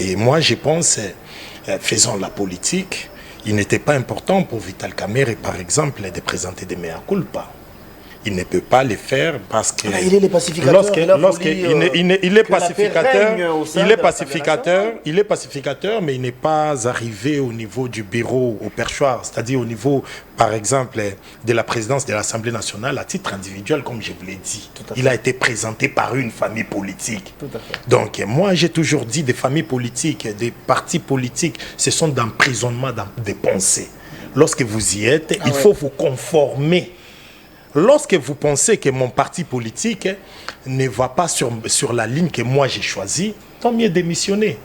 Et moi, je pense, faisons la politique. Il n'était pas important pour Vital Kamerhe, par exemple, de présenter des mea culpa. Il ne peut pas le faire parce que il est le pacificateur. Il est pacificateur, mais il n'est pas arrivé au niveau du bureau au perchoir, c'est-à-dire au niveau, par exemple, de la présidence de l'Assemblée nationale à titre individuel, comme je vous l'ai dit. Il a été présenté par une famille politique. Donc, moi, j'ai toujours dit des familles politiques, des partis politiques, ce sont d'emprisonnement des pensées. Lorsque vous y êtes, il faut vous conformer. Lorsque vous pensez que mon parti politique ne va pas sur la ligne que moi j'ai choisie, tant mieux démissionner.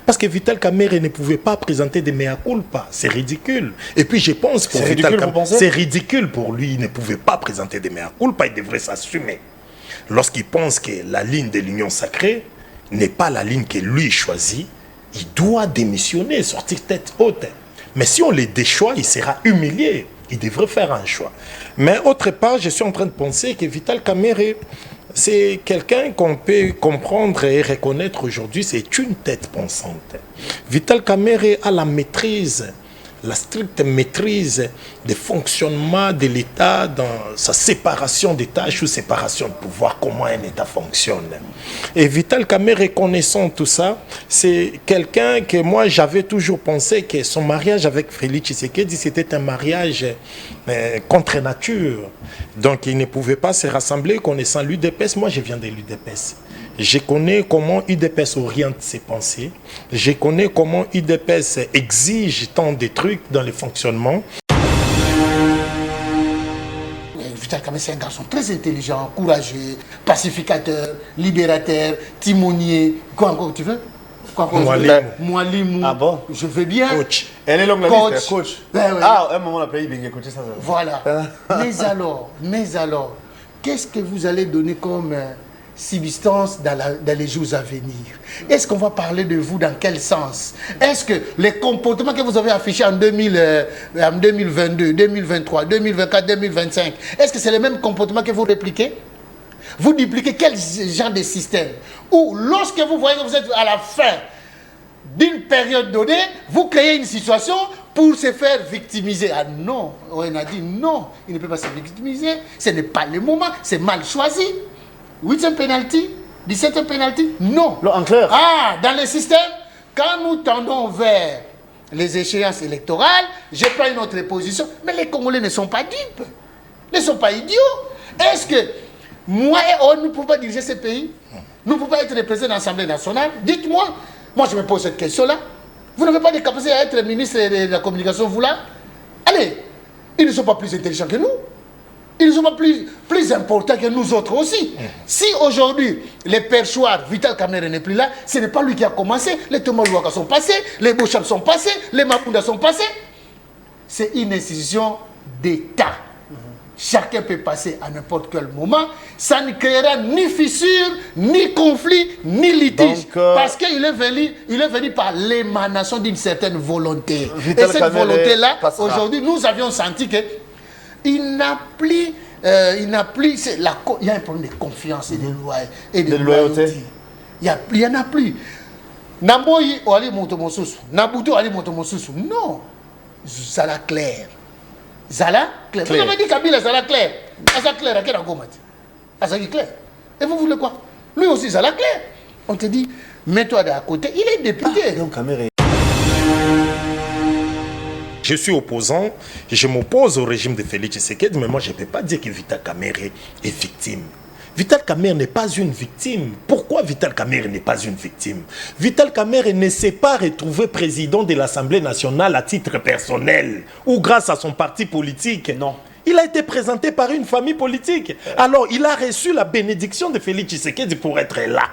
Parce que Vital Kamerhe ne pouvait pas présenter des mea culpa. C'est ridicule. Et puis je pense pour Vital Kamerhe, c'est ridicule pour lui. Il ne pouvait pas présenter des mea culpa. Il devrait s'assumer. Lorsqu'il pense que la ligne de l'union sacrée n'est pas la ligne que lui choisit, il doit démissionner, sortir tête haute. Mais si on le déchoit, il sera humilié. Il devrait faire un choix. Mais autre part, je suis en train de penser que Vital Kamerhe, c'est quelqu'un qu'on peut comprendre et reconnaître aujourd'hui, c'est une tête pensante. Vital Kamerhe a la maîtrise, la stricte maîtrise des fonctionnements de l'État dans sa séparation des tâches ou séparation de pouvoir, comment un État fonctionne. Et Vital Kamerhe, connaissant tout ça, c'est quelqu'un que moi j'avais toujours pensé que son mariage avec Félix Tshisekedi, c'était un mariage contre nature. Donc il ne pouvait pas se rassembler connaissant l'UDPS. Moi je viens de l'UDPS. Je connais comment UDPS oriente ses pensées. Je connais comment UDPS exige tant de trucs dans le fonctionnement. Vital Kamerhe, c'est un garçon très intelligent, courageux, pacificateur, libérateur, timonier. Quoi encore tu veux? Moualimou. Ah bon? Je veux bien. Coach. Elle est longue la liste, coach. Ben, ouais. Ah, à un moment, on a payé, il a coaché ça. Voilà. mais alors, qu'est-ce que vous allez donner comme substance dans les jours à venir? Est-ce qu'on va parler de vous dans quel sens? Est-ce que les comportements que vous avez affichés en 2022, 2023, 2024, 2025, est-ce que c'est les mêmes comportements que vous répliquez? Vous dupliquez quel genre de système? Ou lorsque vous voyez que vous êtes à la fin d'une période donnée, vous créez une situation pour se faire victimiser. Ah non, on a dit non, il ne peut pas se victimiser, ce n'est pas le moment, c'est mal choisi. 8e penalty, 17e penalty, non. En clair. Ah, dans le système, quand nous tendons vers les échéances électorales, je prends une autre position, mais les Congolais ne sont pas dupes, ne sont pas idiots. Est-ce que moi et on ne pouvons pas diriger ce pays? Nous ne pouvons pas être représentés dans l'Assemblée nationale? Dites-moi. Moi, je me pose cette question-là. Vous n'avez pas de capacité à être ministre de la communication, vous là? Allez, ils ne sont pas plus intelligents que nous. Ils ne sont pas plus importants que nous autres aussi. Si aujourd'hui, les perchoirs, Vital Kamerhe n'est plus là, ce n'est pas lui qui a commencé. Les Thomas Louaka sont passés, les Bouchab sont passés, les Mapunda sont passés. C'est une institution d'État. Chacun peut passer à n'importe quel moment. Ça ne créera ni fissure, ni conflit, ni litige. Donc, parce qu'il est venu par l'émanation d'une certaine volonté. Et cette volonté-là, aujourd'hui, nous avions senti que il n'a plus, il y a un problème de confiance et de loyauté. Il n'y en a plus. Namoyi Ali Montomosusu, Nabuto Ali Montomosusu. Non, Zala clair. Zala clair. Vous avez dit Kabila Zala clair. Zala clair, à quel argument? Zala clair. Et vous voulez quoi? Lui aussi Zala clair. On te dit, mets-toi d'à côté. Il est député. Donc, Kamerhe. Je suis opposant, je m'oppose au régime de Félix Tshisekedi, mais moi je ne peux pas dire que Vital Kamerhe est victime. Vital Kamerhe n'est pas une victime. Pourquoi Vital Kamerhe n'est pas une victime? Vital Kamerhe ne s'est pas retrouvé président de l'Assemblée nationale à titre personnel ou grâce à son parti politique. Non. Il a été présenté par une famille politique. Alors il a reçu la bénédiction de Félix Tshisekedi pour être là.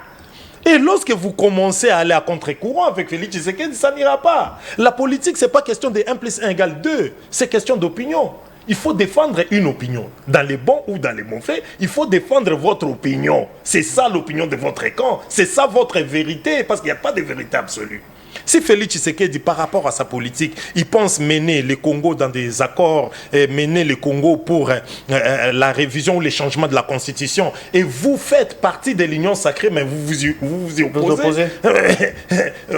Et lorsque vous commencez à aller à contre-courant avec Félix Tshisekedi, ça n'ira pas. La politique, ce n'est pas question de 1 + 1 = 2. C'est question d'opinion. Il faut défendre une opinion. Dans les bons ou dans les mauvais, il faut défendre votre opinion. C'est ça l'opinion de votre camp. C'est ça votre vérité, parce qu'il n'y a pas de vérité absolue. Si Félix Tshisekedi, par rapport à sa politique, il pense mener le Congo dans des accords, mener le Congo pour la révision ou les changements de la Constitution, et vous faites partie de l'Union sacrée, mais vous y opposez.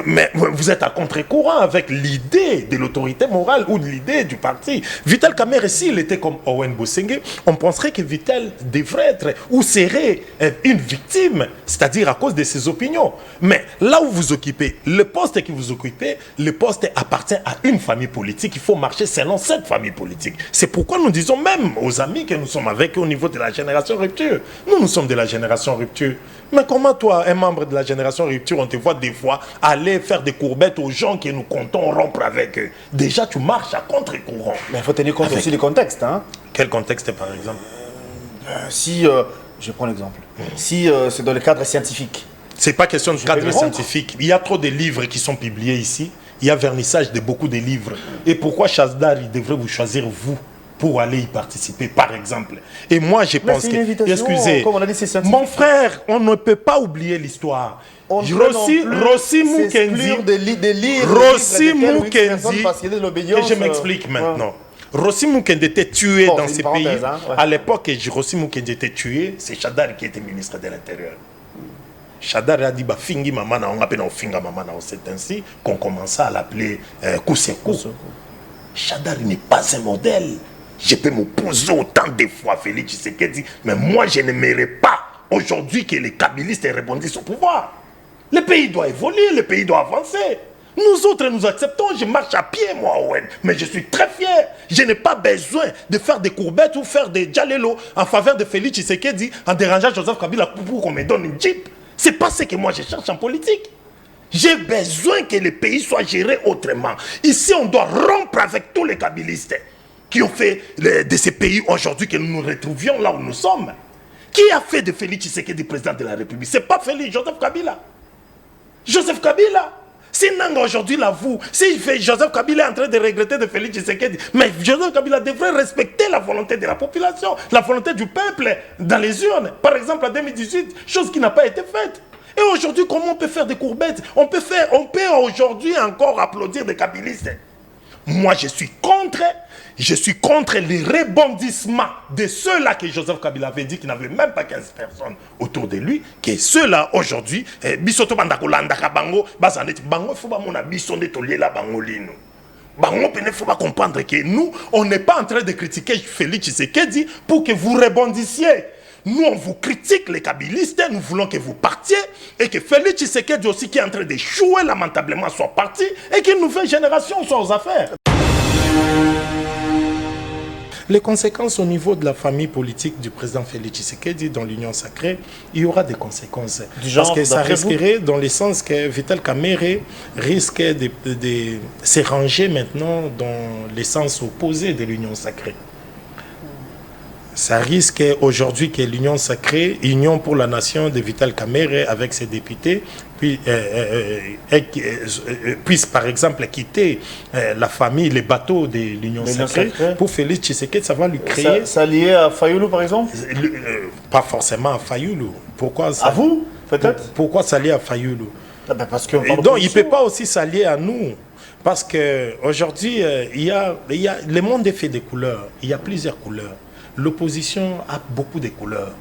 Mais vous êtes à contre-courant avec l'idée de l'autorité morale ou de l'idée du parti. Vital Kamerhe, s'il était comme Owen Bosengue, on penserait que Vital devrait être ou serait une victime, c'est-à-dire à cause de ses opinions. Mais là où vous occupez, le poste que vous occupez, le poste appartient à une famille politique. Il faut marcher selon cette famille politique. C'est pourquoi nous disons même aux amis que nous sommes avec au niveau de la génération rupture. Nous sommes de la génération rupture. Mais comment toi, un membre de la génération rupture, on te voit des fois aller faire des courbettes aux gens que nous comptons rompre avec eux? Déjà, tu marches à contre-courant. Mais il faut tenir compte aussi du contexte. Hein. Quel contexte, par exemple? Si, je prends l'exemple. Si c'est dans le cadre scientifique. C'est pas question de cadre scientifique. Il y a trop de livres qui sont publiés ici. Il y a vernissage de beaucoup de livres. Et pourquoi Chazdar, il devrait vous choisir, vous, pour aller y participer, par exemple? Et moi, je pense que... Excusez, mon frère, on ne peut pas oublier l'histoire. Rossi Mukendi, que je m'explique maintenant. Rossi Mukendi était tué dans ces pays. À l'époque, Rossi Mukendi était tué, c'est Chazdar qui était ministre de l'Intérieur. Chazdar a dit bah fingi maman na on appelle finga maman na, c'est ainsi qu'on commença à l'appeler Kousekou. Chazdar n'est pas un modèle. Je peux m'opposer autant de fois Félix Tshisekedi, mais moi je n'aimerais pas aujourd'hui que les kabylistes rebondissent au pouvoir. Le pays doit évoluer, le pays doit avancer. Nous autres, nous acceptons, je marche à pied, moi, Owen. Mais je suis très fier. Je n'ai pas besoin de faire des courbettes ou faire des djalelo en faveur de Félix Tshisekedi en dérangeant Joseph Kabila pour qu'on me donne une jeep. C'est pas ce que moi je cherche en politique. J'ai besoin que le pays soit géré autrement. Ici, on doit rompre avec tous les kabylistes qui ont fait de ces pays aujourd'hui que nous nous retrouvions là où nous sommes. Qui a fait de Félix Tshisekedi président de la République? C'est pas Félix, Joseph Kabila. Joseph Kabila. Si Nanga aujourd'hui l'avoue, si Joseph Kabila est en train de regretter de Félix Tshisekedi, mais Joseph Kabila devrait respecter la volonté de la population, la volonté du peuple dans les urnes. Par exemple en 2018, chose qui n'a pas été faite. Et aujourd'hui, comment on peut faire des courbettes? On peut aujourd'hui encore applaudir des kabylistes. Moi, je suis contre les rebondissements de ceux-là que Joseph Kabila avait dit qu'il n'avait même pas 15 personnes autour de lui, que ceux-là aujourd'hui, bisoto bandakolanda bango, bazanet bango faut ba mona bisonde toliela bangolino. Bango pene faut pas comprendre que nous, on n'est pas en train de critiquer Félix Tshisekedi pour que vous rebondissiez. Nous, on vous critique, les kabylistes, nous voulons que vous partiez et que Félix Tshisekedi aussi, qui est en train d'échouer lamentablement, soit parti et qu'une nouvelle génération soit aux affaires. Les conséquences au niveau de la famille politique du président Félix Tshisekedi dans l'Union sacrée, il y aura des conséquences. Parce que ça risquerait, dans le sens que Vital Kamerhe risque de se ranger maintenant dans le sens opposé de l'Union sacrée. Ça risque aujourd'hui que l'Union sacrée, Union pour la nation de Vital Kamerhe avec ses députés, puisse par exemple quitter la famille, les bateaux de l'Union sacrée pour Félix Tshisekedi, ça va lui créer... Ça lié à Fayoulou par exemple? Pas forcément à Fayoulou. Pourquoi ça? À vous peut-être? Pourquoi s'allier à Fayoulou? Parce que donc il ne peut pas aussi s'allier à nous. Parce qu'aujourd'hui, le monde est fait de couleurs. Il y a plusieurs couleurs. L'opposition a beaucoup de couleurs.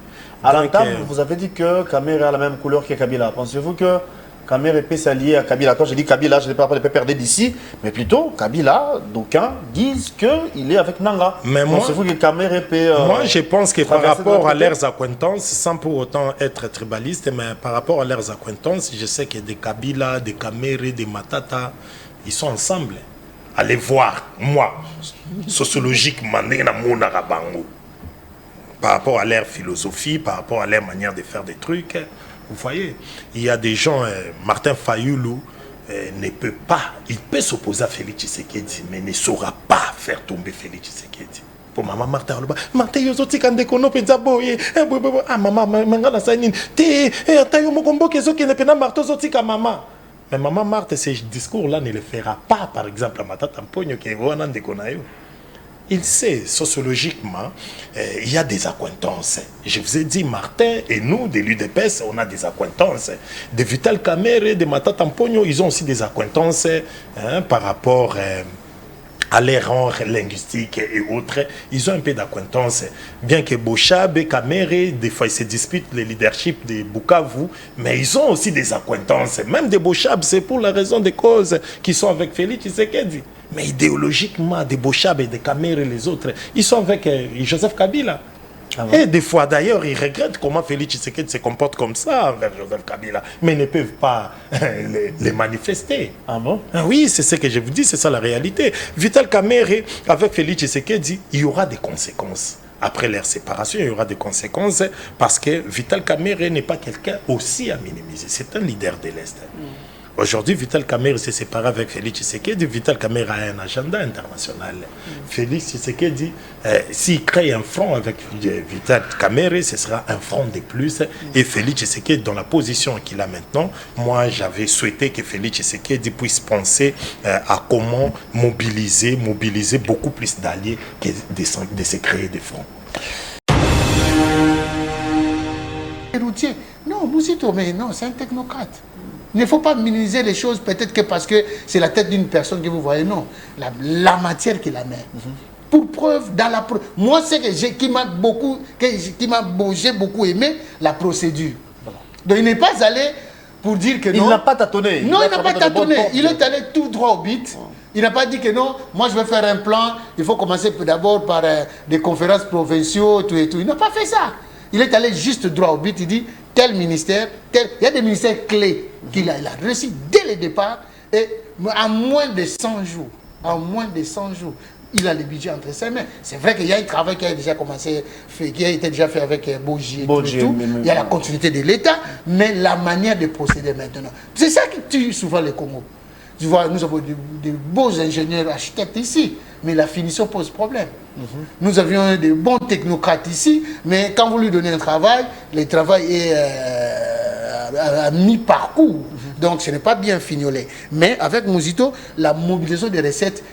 À l'entame, vous avez dit que Kamerhe a la même couleur que Kabila. Pensez-vous que Kamerhe peut s'allier à Kabila? Quand je dis Kabila, je ne pas perdre d'ici, mais plutôt Kabila, d'aucuns disent qu'il est avec Nanga. Mais pensez-vous que Kamerhe peut... moi, je pense que par rapport à leurs acquaintances, sans pour autant être tribaliste, mais par rapport à leurs acquaintances, je sais que des Kabila, des Kamerhe, des Matata, ils sont ensemble. Allez voir, moi, sociologiquement, par rapport à leur philosophie, par rapport à leur manière de faire des trucs. Vous voyez, il y a des gens, Martin Fayoulou ne peut pas, il peut s'opposer à Félix Tshisekedi, mais ne saura pas faire tomber Félix Tshisekedi. Pour maman Martin, Martin Yozoti Kandekono Penzaboye, ah maman, mangana sainin, te, tayo mokombo kezo qui ne peut pas Martin Zotika maman. Mais maman Marthe, ce discours-là ne le fera pas, par exemple, à Matata Mpogno qui est vraiment déconnaillé. Il sait, sociologiquement, il y a des accointances. Je vous ai dit, Martin et nous, de l'UDPS, on a des accointances. De Vital Kamerhe, de Matata Mponyo, ils ont aussi des accointances par rapport à l'erreur linguistique et autres. Ils ont un peu d'acquaintance. Bien que Bochab et Kamerhe, des fois, ils se disputent le leadership de Bukavu, mais ils ont aussi des accointances. Même de Bochab, c'est pour la raison des causes qui sont avec Félix Tshisekedi. Mais idéologiquement, de Bochab et de Kamerhe et les autres, ils sont avec Joseph Kabila. Ah bon? Et des fois, d'ailleurs, ils regrettent comment Félix Tshisekedi se comporte comme ça envers Joseph Kabila. Mais ils ne peuvent pas les manifester. Ah bon? Ah oui, c'est ce que je vous dis, c'est ça la réalité. Vital Kamerhe, avec Félix Tshisekedi, il y aura des conséquences. Après leur séparation, il y aura des conséquences parce que Vital Kamerhe n'est pas quelqu'un aussi à minimiser. C'est un leader de l'Est. Aujourd'hui, Vital Kamerhe s'est séparé avec Félix Tshisekedi. Vital Kamerhe a un agenda international. Félix Tshisekedi, s'il crée un front avec Vital Kamerhe, ce sera un front de plus. Et Félix Tshisekedi, dans la position qu'il a maintenant, moi j'avais souhaité que Félix Tshisekedi puisse penser à comment mobiliser beaucoup plus d'alliés que de se créer des fronts. Routier. Non, Mouzito, mais non, c'est un technocrate. Il ne faut pas minimiser les choses, peut-être que parce que c'est la tête d'une personne que vous voyez, non. La matière qu'il a met. Pour preuve, dans la preuve. Moi, c'est qui m'a beaucoup aimé la procédure. Donc il n'est pas allé pour dire que non. Il n'a pas tâtonné. Non, il n'a pas tâtonné. Il est allé tout droit au but. Il n'a pas dit que non, moi je vais faire un plan, il faut commencer d'abord par des conférences provinciaux, tout et tout. Il n'a pas fait ça. Il est allé juste droit au but, il dit tel ministère, tel. Il y a des ministères clés qu'il a réussi dès le départ et en moins de 100 jours. En moins de 100 jours. Il a le budget entre ses mains. C'est vrai qu'il y a un travail qui a déjà commencé, qui a été déjà fait avec Boji et tout. Il y a la continuité de l'État, mais la manière de procéder maintenant. C'est ça qui tue souvent le Congo. Tu vois, nous avons de beaux ingénieurs architectes ici, mais la finition pose problème. Nous avions de bons technocrates ici, mais quand vous lui donnez un travail, le travail est à mi-parcours. Donc ce n'est pas bien fignolé. Mais avec Mouzito, la mobilisation des recettes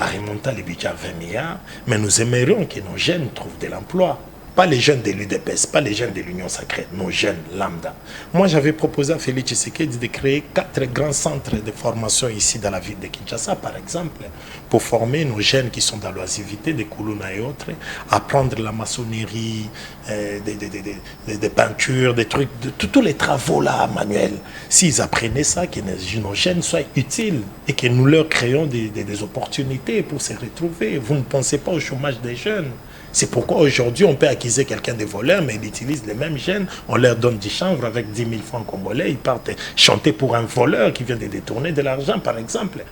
à remonter les budgets à 20 milliards, mais nous aimerions que nos jeunes trouvent de l'emploi. Pas les jeunes de l'UDPS, pas les jeunes de l'Union sacrée, nos jeunes lambda. Moi, j'avais proposé à Félix Tshisekedi de créer 4 grands centres de formation ici dans la ville de Kinshasa, par exemple, pour former nos jeunes qui sont dans l'oisivité, des Koulouna et autres, apprendre la maçonnerie, des peintures, des trucs, tous les travaux là, manuels. S'ils apprenaient ça, que nos jeunes soient utiles et que nous leur créons des opportunités pour se retrouver. Vous ne pensez pas au chômage des jeunes. C'est pourquoi aujourd'hui on peut accuser quelqu'un de voleur, mais il utilise les mêmes jeunes, on leur donne du chanvre avec 10 000 francs congolais, ils partent chanter pour un voleur qui vient de détourner de l'argent, par exemple.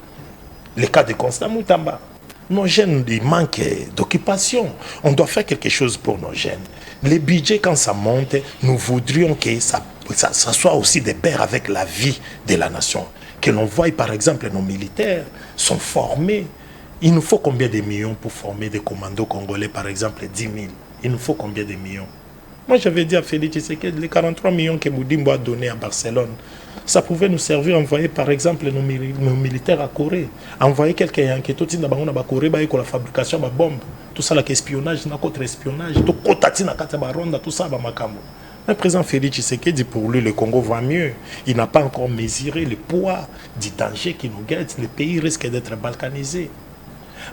Le cas de Constant Moutamba. Nos jeunes, ils manquent d'occupation. On doit faire quelque chose pour nos jeunes. Les budgets, quand ça monte, nous voudrions que ça soit aussi de pair avec la vie de la nation. Que l'on voie, par exemple, nos militaires sont formés. Il nous faut combien de millions pour former des commandos congolais, par exemple, 10 000? Il nous faut combien de millions? Moi, j'avais dit à Félix Tshisekedi, les 43 millions que Moudimbo a donnés à Barcelone, ça pouvait nous servir à envoyer, par exemple, nos militaires à Corée. Envoyer quelqu'un qui est tout dans la Corée, pour la fabrication de bombes. Tout ça, l'espionnage, contre-espionnage, tout ça, le président Félix Tshisekedi, pour lui, le Congo va mieux. Il n'a pas encore mesuré le poids du danger qui nous guette. Le pays risque d'être balkanisé.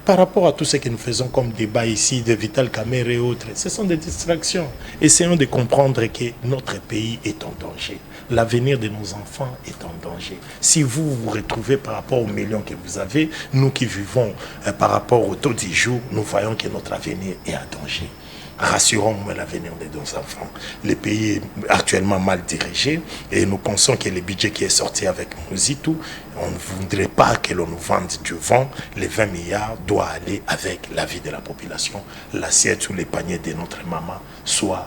Par rapport à tout ce que nous faisons comme débat ici, de Vital Kamerhe et autres, ce sont des distractions. Essayons de comprendre que notre pays est en danger. L'avenir de nos enfants est en danger. Si vous vous retrouvez par rapport aux millions que vous avez, nous qui vivons par rapport au taux du jour, nous voyons que notre avenir est en danger. Rassurons-nous l'avenir de nos enfants. Le pays est actuellement mal dirigé et nous pensons que le budget qui est sorti avec Mouzito, on ne voudrait pas que l'on nous vende du vent. Les 20 milliards doivent aller avec la vie de la population. L'assiette ou les paniers de notre maman soit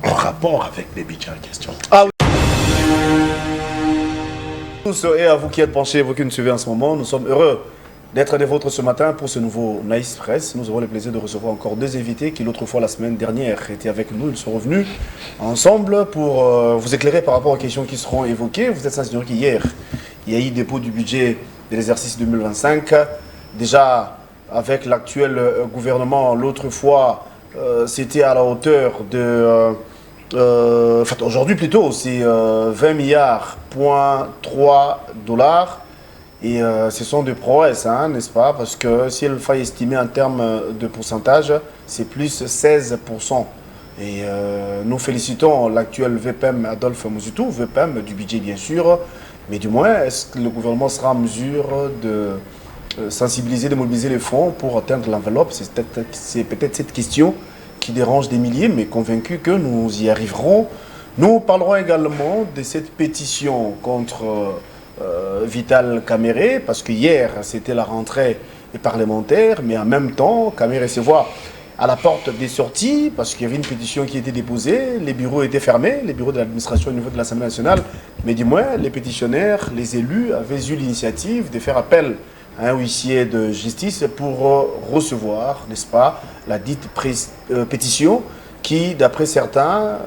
en rapport avec les budgets en question. Ah oui. Tous et à vous qui êtes penchés, vous qui nous suivez en ce moment, nous sommes heureux d'être des vôtres ce matin pour ce nouveau Nice Press. Nous aurons le plaisir de recevoir encore 2 invités qui l'autre fois la semaine dernière étaient avec nous. Ils sont revenus ensemble pour vous éclairer par rapport aux questions qui seront évoquées. Vous êtes sans ignorer qu'hier, il y a eu dépôt du budget de l'exercice 2025. Déjà, avec l'actuel gouvernement, l'autre fois, c'était à la hauteur de... enfin, aujourd'hui plutôt, c'est 20 milliards, $3. Et ce sont des prouesses, hein, n'est-ce pas? Parce que si elle faille estimer en termes de pourcentage, c'est plus 16%. Et nous félicitons l'actuel VPM Adolphe Mouzitou, VPM du budget bien sûr, mais du moins, est-ce que le gouvernement sera en mesure de sensibiliser, de mobiliser les fonds pour atteindre l'enveloppe? C'est peut-être cette question qui dérange des milliers, mais convaincu que nous y arriverons. Nous parlerons également de cette pétition contre Vital Kamere, parce que hier, c'était la rentrée des parlementaires, mais en même temps, Kamere se voit à la porte des sorties, parce qu'il y avait une pétition qui était déposée, les bureaux étaient fermés, les bureaux de l'administration au niveau de l'Assemblée nationale, mais du moins, les pétitionnaires, les élus avaient eu l'initiative de faire appel à un huissier de justice pour recevoir, n'est-ce pas, la dite pétition qui, d'après certains,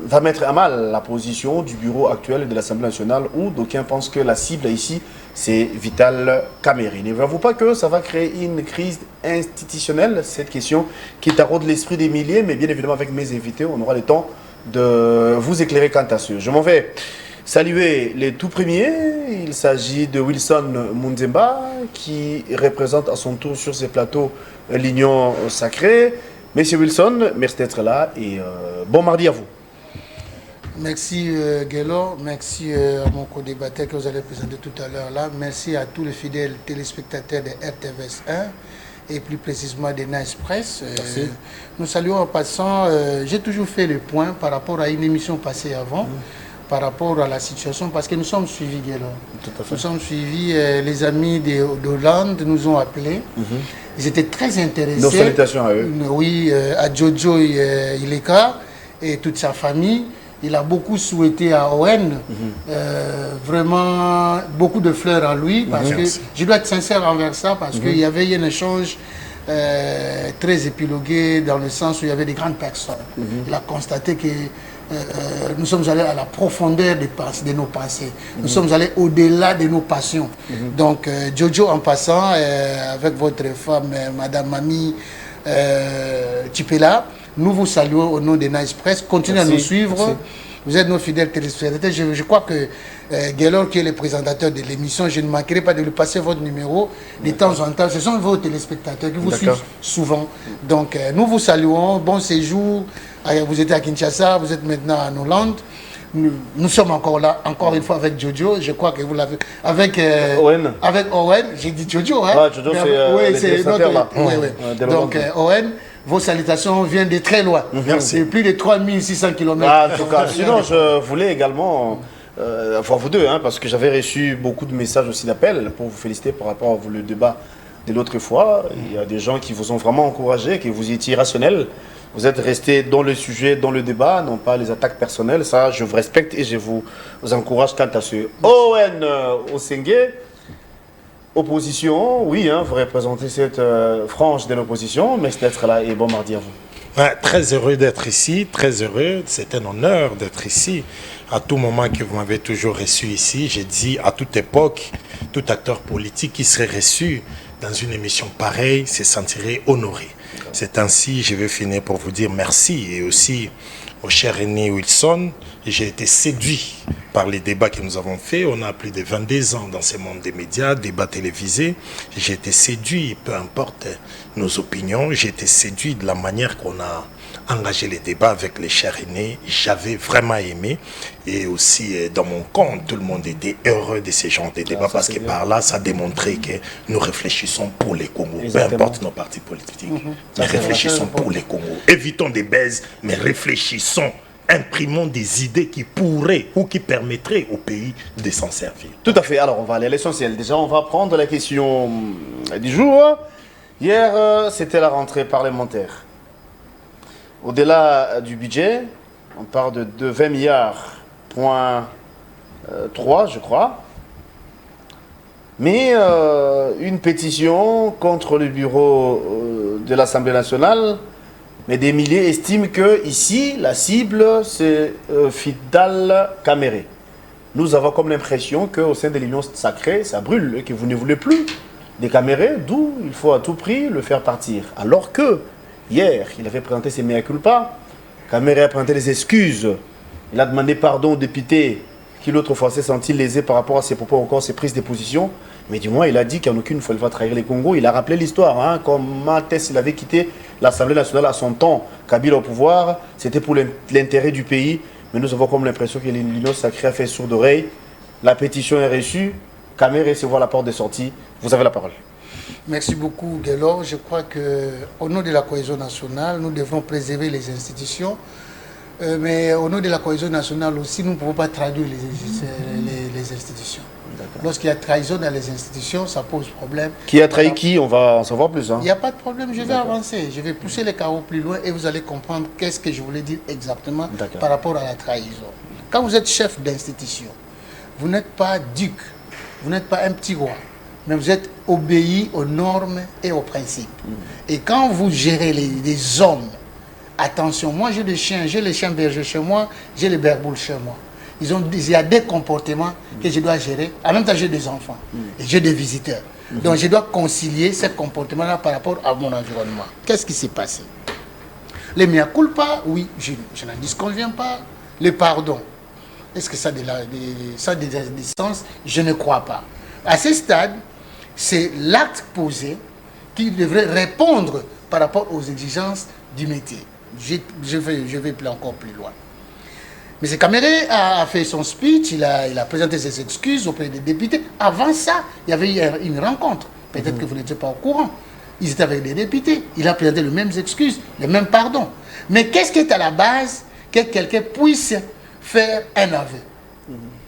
va mettre à mal la position du bureau actuel de l'Assemblée nationale où d'aucuns pensent que la cible ici, c'est Vital Kamere. Ne voyez-vous pas que ça va créer une crise institutionnelle, cette question qui taraude l'esprit des milliers, mais bien évidemment avec mes invités, on aura le temps de vous éclairer quant à ce. Je m'en vais saluer les tout premiers. Il s'agit de Wilson Munzemba qui représente à son tour sur ces plateaux l'Union Sacrée. Monsieur Wilson, merci d'être là et bon mardi à vous. Merci Guélo, merci à mon co-débatteur que vous allez présenter tout à l'heure là. Merci à tous les fidèles téléspectateurs de RTVS 1 et plus précisément de Nice Press. Nous saluons en passant, j'ai toujours fait le point par rapport à une émission passée avant. Par rapport à la situation, parce que nous sommes suivis, Guélo. Nous sommes suivis, les amis d'Hollande nous ont appelés. Ils étaient très intéressés. Nos salutations à eux. Oui, à Jojo Ileka et toute sa famille. Il a beaucoup souhaité à ON, vraiment beaucoup de fleurs à lui, parce que je dois être sincère envers ça, parce qu'il y avait un échange très épilogué dans le sens où il y avait des grandes personnes. Il a constaté que nous sommes allés à la profondeur de nos pensées. Nous sommes allés au-delà de nos passions. Donc, Jojo, en passant, avec votre femme, Madame Mami Tipela, nous vous saluons au nom de Nice Press. Continuez à nous suivre. Merci. Vous êtes nos fidèles téléspectateurs. Je crois que Guélor, qui est le présentateur de l'émission, je ne manquerai pas de lui passer votre numéro de temps en temps. Ce sont vos téléspectateurs qui vous suivent souvent. Donc, nous vous saluons. Bon séjour. Vous étiez à Kinshasa, vous êtes maintenant en Hollande. Nous sommes encore là, encore une fois avec Jojo. Je crois que vous l'avez. Avec Owen. Avec Owen. J'ai dit Jojo. Hein? Ah, Jojo, c'est notre. Là. Donc, Owen, vos salutations viennent de très loin. Merci. Plus de 3600 km. Ah, en tout cas, sinon, je voulais également. Enfin, vous deux, hein, parce que j'avais reçu beaucoup de messages aussi d'appel pour vous féliciter par rapport au débat de l'autre fois. Il y a des gens qui vous ont vraiment encouragé, que vous étiez rationnel. Vous êtes resté dans le sujet, dans le débat, non pas les attaques personnelles. Ça, je vous respecte et je vous encourage quant à ce. Owen Osengue, opposition, oui, hein, vous représentez cette frange de l'opposition, merci d'être là et bon mardi à vous. Ouais, très heureux d'être ici, très heureux. C'est un honneur d'être ici. À tout moment que vous m'avez toujours reçu ici, j'ai dit à toute époque, tout acteur politique qui serait reçu dans une émission pareille se sentirait honoré. C'est ainsi, je vais finir pour vous dire merci et aussi au cher aîné Wilson. J'ai été séduit par les débats que nous avons faits. On a plus de 22 ans dans ce monde des médias, débats télévisés. J'ai été séduit, peu importe nos opinions, j'ai été séduit de la manière qu'on a engagé les débats avec les chers aînés. J'avais vraiment aimé. Et aussi, dans mon compte, tout le monde était heureux de ces genres de débats parce que par là, ça démontrait que nous réfléchissons pour les Congos. Exactement. Peu importe nos partis politiques. Mais réfléchissons pour les Congos. Évitons des baises, mais réfléchissons. Imprimons des idées qui pourraient ou qui permettraient au pays de s'en servir. Tout à fait. Alors, on va aller à l'essentiel. Déjà, on va prendre la question du jour. Hier, c'était la rentrée parlementaire. Au-delà du budget, on parle de 20 milliards, point 3, je crois. Mais une pétition contre le bureau de l'Assemblée nationale. Mais des milliers estiment que ici, la cible, c'est Vital Kamere. Nous avons comme l'impression qu'au sein de l'Union sacrée, ça brûle et que vous ne voulez plus des Camérés, d'où il faut à tout prix le faire partir. Alors que, hier, il avait présenté ses mea culpa, Caméré a présenté les excuses, il a demandé pardon au député qui l'autre fois s'est senti lésé par rapport à ses propos, encore ses prises de position, mais du moins il a dit qu'en aucune fois il va trahir les Congos. Il a rappelé l'histoire, hein, comment il avait quitté l'Assemblée nationale à son temps, Kabila au pouvoir, c'était pour l'intérêt du pays, mais nous avons comme l'impression que l'Union sacrée a fait sourde oreille. La pétition est reçue, Caméré se voit la porte de sortie. Vous avez la parole. Merci beaucoup, Guélor. Je crois qu'au nom de la cohésion nationale, nous devons préserver les institutions. Mais au nom de la cohésion nationale aussi, nous ne pouvons pas traduire les institutions. Lorsqu'il y a trahison dans les institutions, ça pose problème. Qui a trahi qui? On va en savoir plus. Hein. Il n'y a pas de problème, je vais avancer. Je vais pousser les carreaux plus loin et vous allez comprendre qu'est-ce que je voulais dire exactement par rapport à la trahison. Quand vous êtes chef d'institution, vous n'êtes pas duc, vous n'êtes pas un petit roi, mais vous êtes obéi aux normes et aux principes. Et quand vous gérez les hommes, attention, moi j'ai des chiens bergers chez moi, j'ai les berboules chez moi. Il y a des comportements que je dois gérer. En même temps, j'ai des enfants et j'ai des visiteurs. Donc, je dois concilier ces comportements-là par rapport à mon environnement. Qu'est-ce qui s'est passé? Les mea culpa, oui, je n'en disconviens pas. Les pardons, est-ce que ça a des sens? Je ne crois pas. À ce stade, c'est l'acte posé qui devrait répondre par rapport aux exigences du métier. Je vais encore plus loin. Mais Caméré a fait son speech, il a présenté ses excuses auprès des députés. Avant ça, il y avait eu une rencontre. Peut-être que vous n'étiez pas au courant. Ils étaient avec des députés. Il a présenté les mêmes excuses, les mêmes pardons. Mais qu'est-ce qui est à la base que quelqu'un puisse faire un aveu?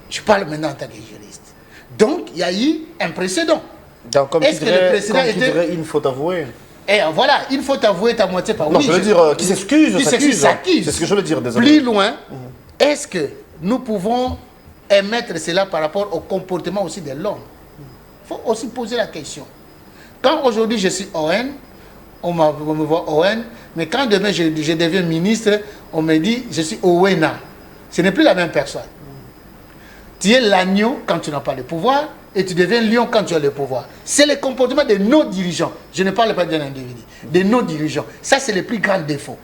Je parle maintenant en tant que juriste. Donc, il y a eu un précédent. Donc, comme est-ce que le précédent était une faute avouée? Et voilà, une faute avouée est à moitié par oui. Non, je veux dire, qui s'excuse, s'accuse. C'est ce que je veux dire, désolé. Plus loin, est-ce que nous pouvons émettre cela par rapport au comportement aussi de l'homme? Il faut aussi poser la question. Quand aujourd'hui je suis ON, on me voit ON, mais quand demain je deviens ministre, on me dit je suis OWENA. Ce n'est plus la même personne. Tu es l'agneau quand tu n'as pas le pouvoir et tu deviens lion quand tu as le pouvoir. C'est le comportement de nos dirigeants. Je ne parle pas d'un individu, de nos dirigeants. Ça, c'est le plus grand défaut.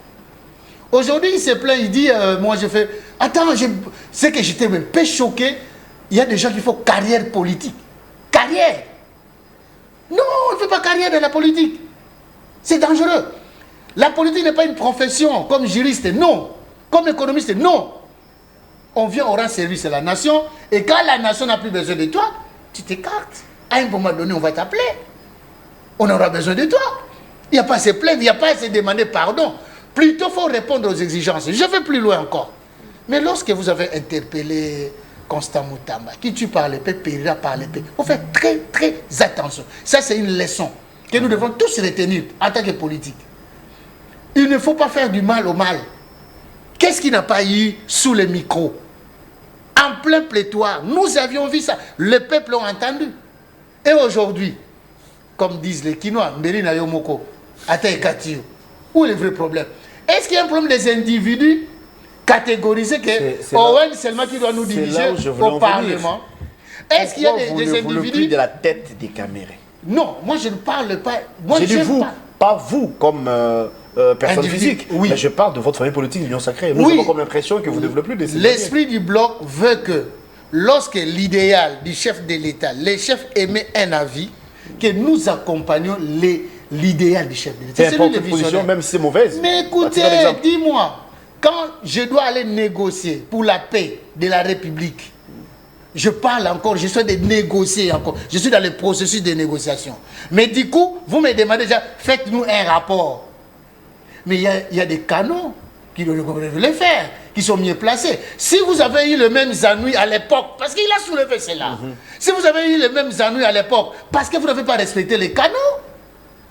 Aujourd'hui, il se plaint, il dit, moi je fais... Attends, c'est que j'étais un peu choqué. Il y a des gens qui font carrière politique. Carrière. Non, on ne fait pas carrière dans la politique. C'est dangereux. La politique n'est pas une profession comme juriste, non. Comme économiste, non. On vient au rang service à la nation et quand la nation n'a plus besoin de toi, tu t'écartes. À un moment donné, on va t'appeler. On aura besoin de toi. Il n'y a pas à se plaindre, il n'y a pas à se demander pardon. Plutôt, il faut répondre aux exigences. Je vais plus loin encore. Mais lorsque vous avez interpellé Constant Moutamba, qui tue par l'épée, périra par l'épée, il faut faire très, très attention. Ça, c'est une leçon que nous devons tous retenir en tant que politique. Il ne faut pas faire du mal au mal. Qu'est-ce qu'il n'a pas eu sous les micros? En plein pléthore, nous avions vu ça. Le peuple l'a entendu. Et aujourd'hui, comme disent les Quinois, Mbelina Yomoko, Ataïkatio, où est le vrai problème? Est-ce qu'il y a un problème des individus catégorisés que Owen seulement qui doit nous diriger au Parlement? Est-ce qu'il y a des individus de la tête des Camérés? Non, moi je ne parle pas. Moi je dis vous, pas vous comme personne physique. Oui. Mais je parle de votre famille politique, l'Union Sacrée. Nous avons comme l'impression que vous ne développez plus de ces l'esprit du bloc veut que lorsque l'idéal du chef de l'État, les chefs émettent un avis, que nous accompagnons l'idéal du chef de l'État. C'est celui de position, même si c'est mauvaise. Mais écoutez, dis-moi, quand je dois aller négocier pour la paix de la République, je parle encore, je suis de négocier encore, je suis dans le processus de négociation. Mais du coup, vous me demandez déjà, faites-nous un rapport. Mais il y a des canaux qui devraient le faire, qui sont mieux placés. Si vous avez eu les mêmes ennuis à l'époque, parce qu'il a soulevé cela, si vous avez eu les mêmes ennuis à l'époque, parce que vous n'avez pas respecté les canaux,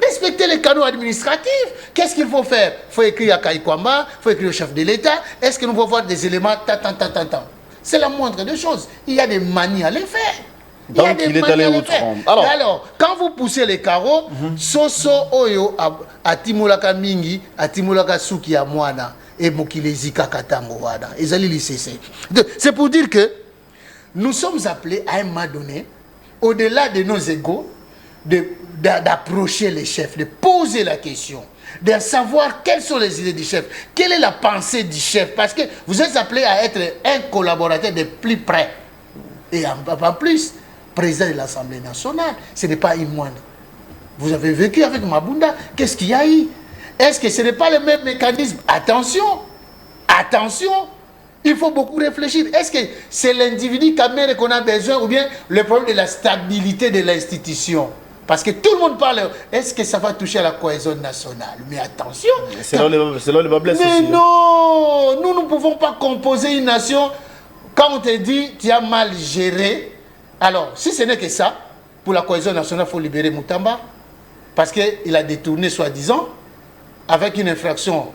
respectez les canaux administratifs. Qu'est-ce qu'il faut faire? Il faut écrire à Kaikwamba, il faut écrire au chef de l'État. Est-ce que nous pouvons voir des éléments? C'est la moindre des choses. Il y a des manies à les faire. Donc il est allé outre-Rome. Alors, quand vous poussez les carreaux, Soso Oyo Atimulaka Mingi, Atimulaka Suki Amwana, et Mokilezi Kakatango Wada. C'est pour dire que nous sommes appelés à un moment donné, au-delà de nos égos, d'approcher les chefs, de poser la question, de savoir quelles sont les idées du chef, quelle est la pensée du chef, parce que vous êtes appelé à être un collaborateur de plus près. Et en plus, président de l'Assemblée nationale, ce n'est pas une moindre. Vous avez vécu avec Mabunda, qu'est-ce qu'il y a eu? Est-ce que ce n'est pas le même mécanisme? Attention, attention, il faut beaucoup réfléchir. Est-ce que c'est l'individu Kamere qu'on a besoin ou bien le problème de la stabilité de l'institution? Parce que tout le monde parle, est-ce que ça va toucher à la cohésion nationale? Mais attention. C'est là où le bas blesse Mais aussi. non, nous ne pouvons pas composer une nation. Quand on te dit tu as mal géré, alors si ce n'est que ça, pour la cohésion nationale, il faut libérer Moutamba. Parce qu'il a détourné, soi-disant, avec une infraction.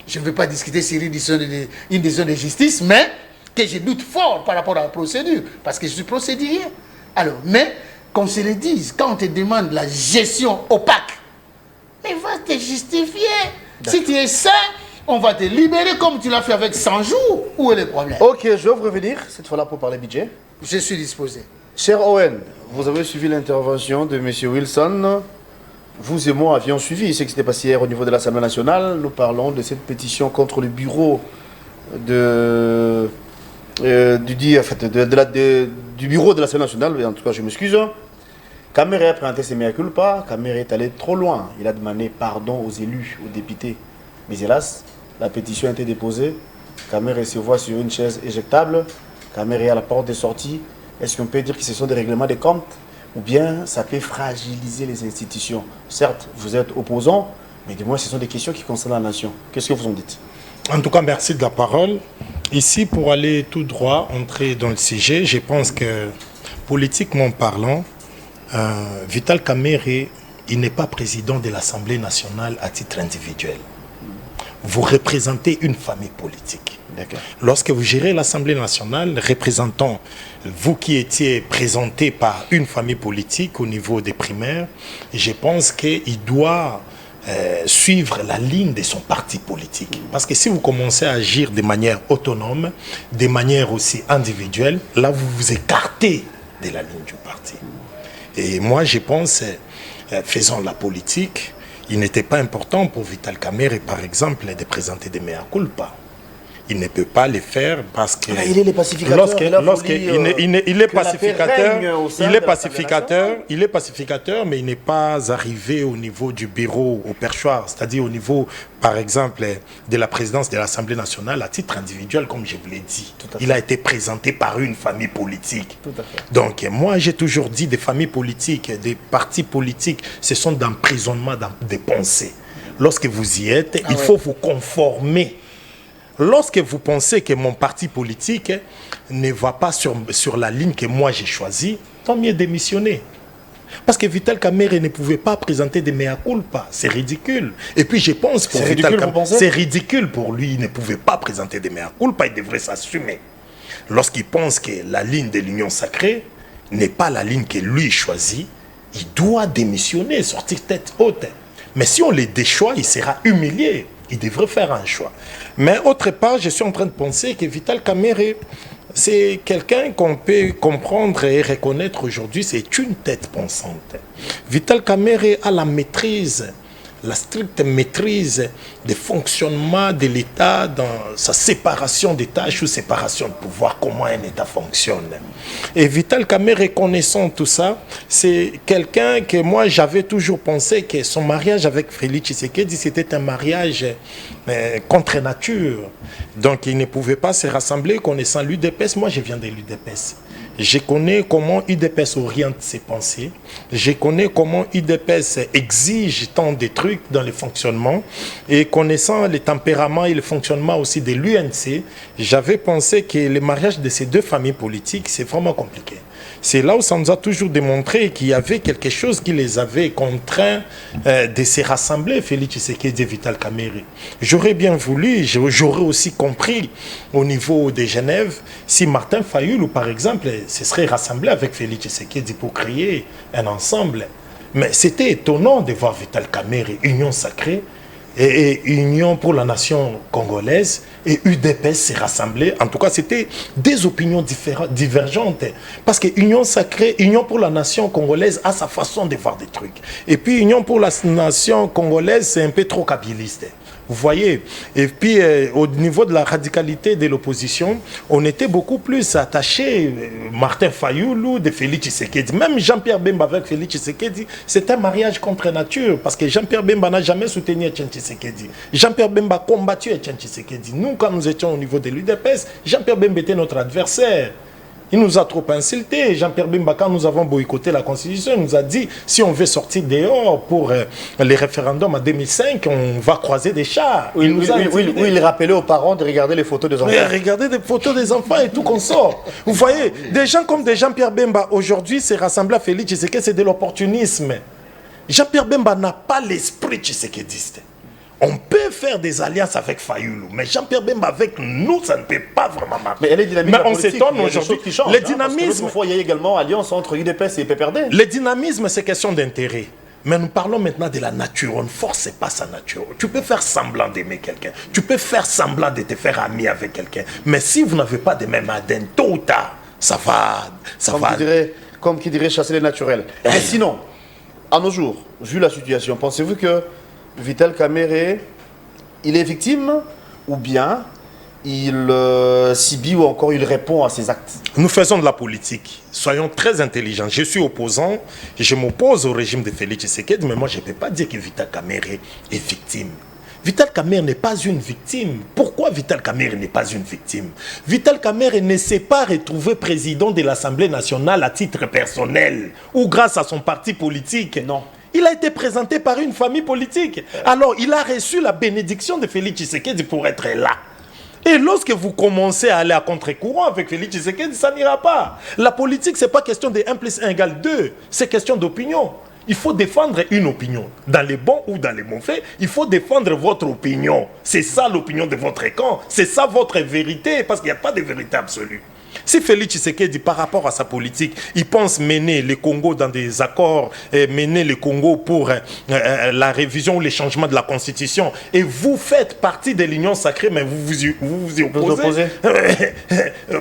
Je ne vais pas discuter sur une décision de justice, mais que je doute fort par rapport à la procédure, parce que je suis procédurier. Alors, mais qu'on se le dise, quand on te demande la gestion opaque, mais va te justifier. Si tu es sain, on va te libérer comme tu l'as fait avec 100 jours. Où est le problème? Ok, je vais vous revenir cette fois-là pour parler budget. Je suis disposé. Cher Owen, vous avez suivi l'intervention de M. Wilson. Vous et moi avions suivi ce qui s'était passé hier au niveau de l'Assemblée nationale. Nous parlons de cette pétition contre le bureau du bureau de l'Assemblée nationale. En tout cas, je m'excuse. Kamere a présenté ses mea culpa. Kamere est allé trop loin. Il a demandé pardon aux élus, aux députés. Mais hélas, la pétition a été déposée. Kamere se voit sur une chaise éjectable. Kamere est à la porte de sortie. Est-ce qu'on peut dire que ce sont des règlements de compte? Ou bien ça peut fragiliser les institutions? Certes, vous êtes opposants, mais du moins ce sont des questions qui concernent la nation. Qu'est-ce que vous en dites? En tout cas, merci de la parole. Ici, pour aller tout droit, entrer dans le sujet, je pense que, politiquement parlant, Vital Kamere, il n'est pas président de l'Assemblée nationale à titre individuel. Vous représentez une famille politique. Lorsque vous gérez l'Assemblée nationale, représentant vous qui étiez présenté par une famille politique au niveau des primaires, je pense qu'il doit suivre la ligne de son parti politique. Parce que si vous commencez à agir de manière autonome, de manière aussi individuelle, là vous vous écartez de la ligne du parti. Et moi je pense, faisant la politique, il n'était pas important pour Vital Kamere, par exemple, de présenter des mea culpa. Il ne peut pas le faire parce que il est le pacificateur. Il est pacificateur, mais il n'est pas arrivé au niveau du bureau au perchoir, c'est-à-dire au niveau, par exemple, de la présidence de l'Assemblée nationale à titre individuel, comme je vous l'ai dit. Il a été présenté par une famille politique. Donc, moi, j'ai toujours dit des familles politiques, des partis politiques, ce sont d'emprisonnement des pensées. Lorsque vous y êtes, il faut vous conformer. Lorsque vous pensez que mon parti politique ne va pas sur la ligne que moi j'ai choisie, tant mieux démissionner. Parce que Vital Kamere ne pouvait pas présenter des mea culpa. C'est ridicule. Et puis je pense pour Vital Kamere, c'est ridicule pour lui. Il ne pouvait pas présenter des mea culpa. Il devrait s'assumer. Lorsqu'il pense que la ligne de l'union sacrée n'est pas la ligne que lui choisit, il doit démissionner, sortir tête haute. Mais si on le déchoit, il sera humilié. Il devrait faire un choix. Mais autre part, je suis en train de penser que Vital Kamere, c'est quelqu'un qu'on peut comprendre et reconnaître aujourd'hui, c'est une tête pensante. Vital Kamere a la maîtrise, la stricte maîtrise des fonctionnements de l'État dans sa séparation des tâches ou séparation de pouvoir, comment un État fonctionne. Et Vital Kamere, connaissant tout ça, c'est quelqu'un que moi j'avais toujours pensé que son mariage avec Félix Tshisekedi, c'était un mariage contre nature. Donc il ne pouvait pas se rassembler connaissant l'UDPS. Moi je viens de l'UDPS. Je connais comment UDPS oriente ses pensées. Je connais comment UDPS exige tant de trucs dans le fonctionnement. Et connaissant le tempérament et le fonctionnement aussi de l'UNC, j'avais pensé que le mariage de ces deux familles politiques, c'est vraiment compliqué. C'est là où ça nous a toujours démontré qu'il y avait quelque chose qui les avait contraints de se rassembler, Félix Tshisekedi et Vital Kamere. J'aurais bien voulu, j'aurais aussi compris au niveau de Genève, si Martin Fayulu, par exemple, se serait rassemblé avec Félix Tshisekedi pour créer un ensemble. Mais c'était étonnant de voir Vital Kamere, Union Sacrée, et Union pour la nation congolaise et UDPS s'est rassemblés. En tout cas, c'était des opinions divergentes. Parce que Union sacrée, Union pour la nation congolaise a sa façon de voir des trucs. Et puis Union pour la nation congolaise, c'est un peu trop kabiliste. Vous voyez. Et puis, au niveau de la radicalité de l'opposition, on était beaucoup plus attaché. Martin Fayoulou, de Félix Tshisekedi. Même Jean-Pierre Bemba avec Félix Tshisekedi, c'est un mariage contre nature. Parce que Jean-Pierre Bemba n'a jamais soutenu Etienne Tshisekedi. Jean-Pierre Bemba a combattu Etienne Tshisekedi. Nous, quand nous étions au niveau de l'UDPS, Jean-Pierre Bemba était notre adversaire. Il nous a trop insultés. Jean-Pierre Bemba, quand nous avons boycotté la Constitution, il nous a dit, si on veut sortir dehors pour les référendums en 2005, on va croiser des chars. Oui, il rappelait aux parents de regarder les photos des enfants. Regarder des photos des enfants et tout qu'on sort. Vous voyez, des gens comme des Jean-Pierre Bemba, aujourd'hui, s'est rassemblé à Félix Tshisekedi, c'est de l'opportunisme. Jean-Pierre Bemba n'a pas l'esprit tshisekidiste. On peut faire des alliances avec Fayoulou, mais Jean-Pierre Bemba avec nous, ça ne peut pas vraiment marcher. Mais elle est dynamique. Mais on s'étonne aujourd'hui. Le dynamisme. Il y a également alliance entre UDPS et PPRD. Le dynamisme, c'est question d'intérêt. Mais nous parlons maintenant de la nature. On ne force pas sa nature. Tu peux faire semblant d'aimer quelqu'un. Tu peux faire semblant de te faire ami avec quelqu'un. Mais si vous n'avez pas de même ADN, tôt ou tard, ça va. Comme qui dirait chasser les naturels. Mais sinon, à nos jours, vu la situation, pensez-vous que Vital Kamerhe, il est victime ou bien il subit ou encore il répond à ses actes? Nous faisons de la politique. Soyons très intelligents. Je suis opposant, je m'oppose au régime de Félix Tshisekedi, mais moi je ne peux pas dire que Vital Kamerhe est victime. Vital Kamerhe n'est pas une victime. Pourquoi Vital Kamerhe n'est pas une victime? Vital Kamerhe ne s'est pas retrouvé président de l'Assemblée nationale à titre personnel ou grâce à son parti politique. Non. Il a été présenté par une famille politique. Alors, il a reçu la bénédiction de Félix Tshisekedi pour être là. Et lorsque vous commencez à aller à contre-courant avec Félix Tshisekedi, ça n'ira pas. La politique, ce n'est pas question de 1 + 1 = 2. C'est question d'opinion. Il faut défendre une opinion. Dans les bons ou dans les mauvais, il faut défendre votre opinion. C'est ça l'opinion de votre camp. C'est ça votre vérité, parce qu'il n'y a pas de vérité absolue. Si Félix Tshisekedi, par rapport à sa politique, il pense mener le Congo dans des accords, mener le Congo pour la révision ou les changements de la Constitution, et vous faites partie de l'Union sacrée, mais vous y opposez.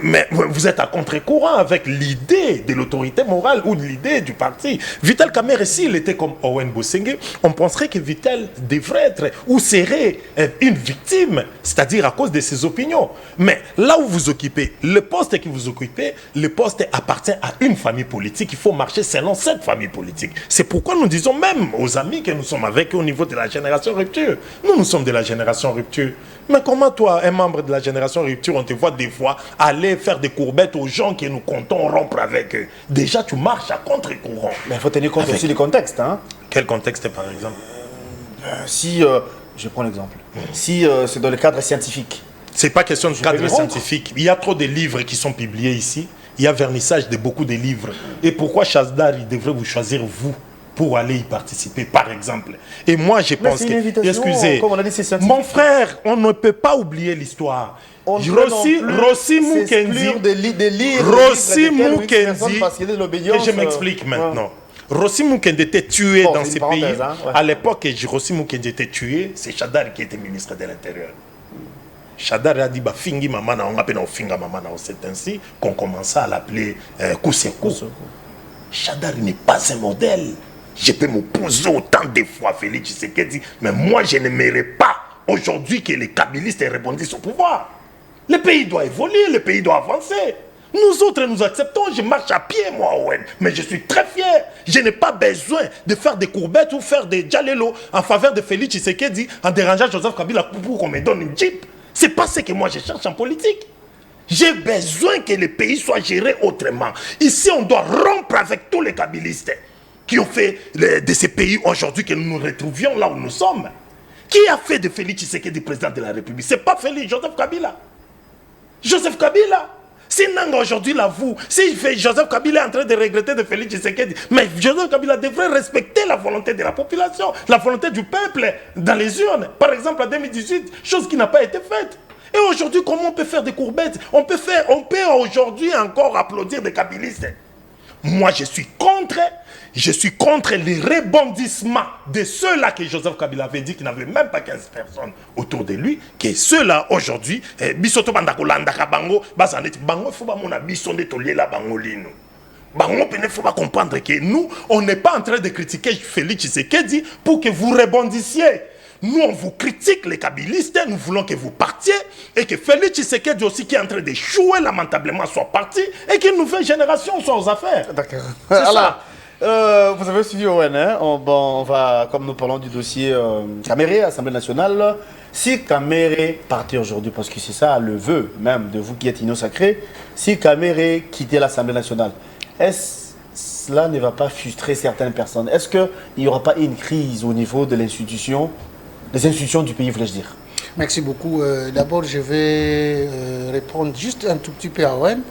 Mais vous êtes à contre-courant avec l'idée de l'autorité morale ou de l'idée du parti. Vital Kamerhe, s'il était comme Owen Bosengue, on penserait que Vital devrait être ou serait une victime, c'est-à-dire à cause de ses opinions. Mais là où vous occupez, le poste que vous occupez, le poste appartient à une famille politique. Il faut marcher selon cette famille politique. C'est pourquoi nous disons même aux amis que nous sommes avec au niveau de la génération rupture. Nous sommes de la génération rupture. Mais comment toi, un membre de la génération rupture, on te voit des fois aller faire des courbettes aux gens que nous comptons rompre avec eux? Déjà, tu marches à contre-courant. Mais il faut tenir compte aussi du contexte. Hein? Quel contexte, par exemple? Je prends l'exemple. Si c'est dans le cadre scientifique. C'est pas question de cadre scientifique. Il y a trop de livres qui sont publiés ici. Il y a vernissage de beaucoup de livres. Et pourquoi Chasdar, il devrait vous choisir, vous, pour aller y participer, par exemple? Et moi, je pense que... Excusez, mon frère, on ne peut pas oublier l'histoire. Rossi Mukendi, je m'explique maintenant. Rossi Mukendi était tué dans ces pays. À l'époque, Rossi Mukendi était tué, c'est Chadar qui était ministre de l'Intérieur. Chadar a dit bah fingi maman on appelle on finga maman c'est ainsi qu'on commença à l'appeler Kousekou. Chadar n'est pas un modèle. Je peux m'opposer autant de fois Félix Tshisekedi, mais moi je n'aimerais pas aujourd'hui que les kabylistes rebondissent au pouvoir. Le pays doit évoluer, le pays doit avancer. Nous autres, nous acceptons, je marche à pied, moi, Owen, mais je suis très fier. Je n'ai pas besoin de faire des courbettes ou faire des djalelo en faveur de Félix Tshisekedi en dérangeant Joseph Kabila pour qu'on me donne une jeep. C'est pas ce que moi je cherche en politique. J'ai besoin que le pays soit géré autrement. Ici, on doit rompre avec tous les kabylistes qui ont fait de ces pays aujourd'hui que nous nous retrouvions là où nous sommes. Qui a fait de Félix Tshisekedi président de la République? C'est pas Félix, Joseph Kabila. Joseph Kabila. Si Nanga aujourd'hui l'avoue, si Joseph Kabila est en train de regretter de Félix Tshisekedi, mais Joseph Kabila devrait respecter la volonté de la population, la volonté du peuple dans les urnes. Par exemple, en 2018, chose qui n'a pas été faite. Et aujourd'hui, comment on peut faire des courbettes? On peut aujourd'hui encore applaudir des kabylistes. Moi, je suis contre les rebondissements de ceux-là que Joseph Kabila avait dit qu'il n'avait même pas 15 personnes autour de lui, que ceux-là aujourd'hui, bisoto bandakolanda bango, bazanet bango faut ba mona bisonde tolela bango lino. Bango il faut pas comprendre que nous, on n'est pas en train de critiquer Félix Tshisekedi pour que vous rebondissiez. Nous, on vous critique, les kabylistes, nous voulons que vous partiez et que Félix Tshisekedi aussi, qui est en train d'échouer lamentablement, soit parti et qu'une nouvelle génération soit aux affaires. D'accord. C'est ça. Vous avez suivi Owen, hein? On va, comme nous parlons du dossier Caméré, Assemblée nationale, si Caméré partait aujourd'hui, parce que c'est ça le vœu même de vous qui êtes Union Sacrée, si Caméré quittait l'Assemblée nationale, cela ne va pas frustrer certaines personnes? Est-ce qu'il n'y aura pas une crise au niveau de l'institution, des institutions du pays, voulais-je dire? Merci beaucoup. D'abord, je vais répondre juste un tout petit peu à Owen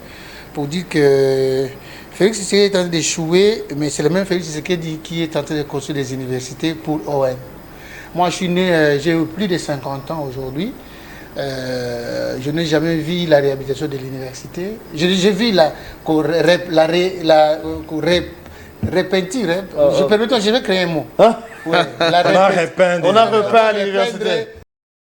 pour dire que Félix Tshisekedi est en train d'échouer, mais c'est le même Félix Tshisekedi qui est en train de construire des universités pour ON. Moi, je suis né, j'ai eu plus de 50 ans aujourd'hui. Je n'ai jamais vu la réhabilitation de l'université. J'ai vu la repeinture. Je vais créer un mot. Hein? Ouais, On a repeint l'université.